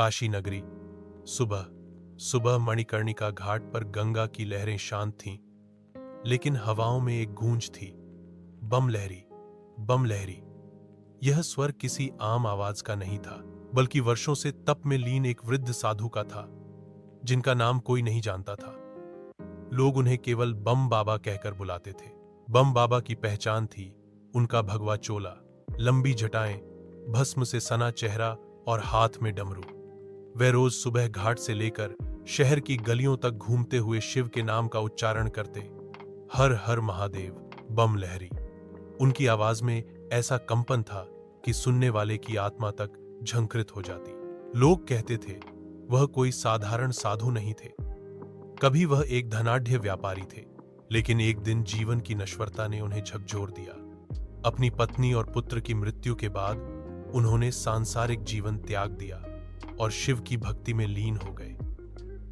काशी नगरी। सुबह सुबह मणिकर्णिका घाट पर गंगा की लहरें शांत थीं, लेकिन हवाओं में एक गूंज थी, बम लहरी, बम लहरी। यह स्वर किसी आम आवाज का नहीं था, बल्कि वर्षों से तप में लीन एक वृद्ध साधु का था, जिनका नाम कोई नहीं जानता था। लोग उन्हें केवल बम बाबा कहकर बुलाते थे। बम बाबा की पहचान थी उनका भगवा चोला, लंबी जटाएं, भस्म से सना चेहरा और हाथ में डमरू। वे रोज सुबह घाट से लेकर शहर की गलियों तक घूमते हुए शिव के नाम का उच्चारण करते, हर हर महादेव, बम लहरी। उनकी आवाज में ऐसा कंपन था कि सुनने वाले की आत्मा तक झंकृत हो जाती। लोग कहते थे वह कोई साधारण साधु नहीं थे, कभी वह एक धनाढ्य व्यापारी थे। लेकिन एक दिन जीवन की नश्वरता ने उन्हें झकझोर दिया। अपनी पत्नी और पुत्र की मृत्यु के बाद उन्होंने सांसारिक जीवन त्याग दिया और शिव की भक्ति में लीन हो गए।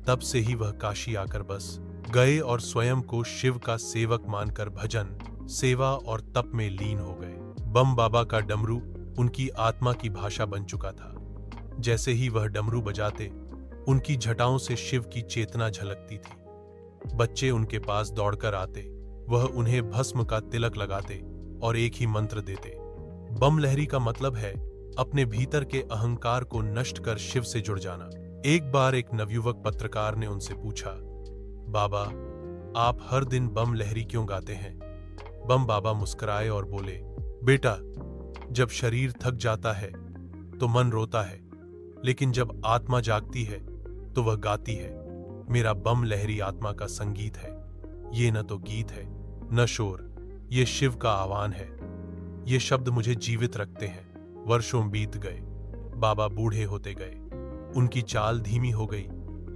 तब से ही वह काशी आकर बस गए और स्वयं को शिव का सेवक मानकर भजन, सेवा और तप में लीन हो गए। बम बाबा का डमरू उनकी आत्मा की भाषा बन चुका था। जैसे ही वह डमरू बजाते, उनकी जटाओं से शिव की चेतना झलकती थी। बच्चे उनके पास दौड़कर आते, वह उन्हें भस्म का तिलक लगाते और एक ही मंत्र देते। बम लहरी का मतलब है अपने भीतर के अहंकार को नष्ट कर शिव से जुड़ जाना। एक बार एक नवयुवक पत्रकार ने उनसे पूछा, बाबा, आप हर दिन बम लहरी क्यों गाते हैं? बम बाबा मुस्कुराए और बोले, बेटा, जब शरीर थक जाता है तो मन रोता है, लेकिन जब आत्मा जागती है तो वह गाती है। मेरा बम लहरी आत्मा का संगीत है। ये न तो गीत है, न शोर, ये शिव का आह्वान है। ये शब्द मुझे जीवित रखते हैं। वर्षों बीत गए, बाबा बूढ़े होते गए, उनकी चाल धीमी हो गई,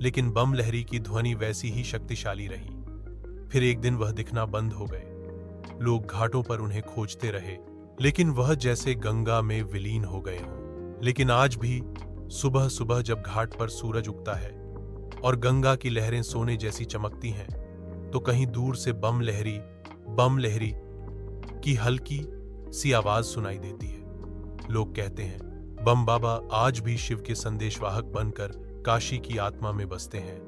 लेकिन बम लहरी की ध्वनि वैसी ही शक्तिशाली रही। फिर एक दिन वह दिखना बंद हो गए। लोग घाटों पर उन्हें खोजते रहे, लेकिन वह जैसे गंगा में विलीन हो गए हों। लेकिन आज भी सुबह सुबह जब घाट पर सूरज उगता है और गंगा की लहरें सोने जैसी चमकती हैं, तो कहीं दूर से बम लहरी की हल्की सी आवाज सुनाई देती है। लोग कहते हैं बम बाबा आज भी शिव के संदेशवाहक बनकर काशी की आत्मा में बसते हैं।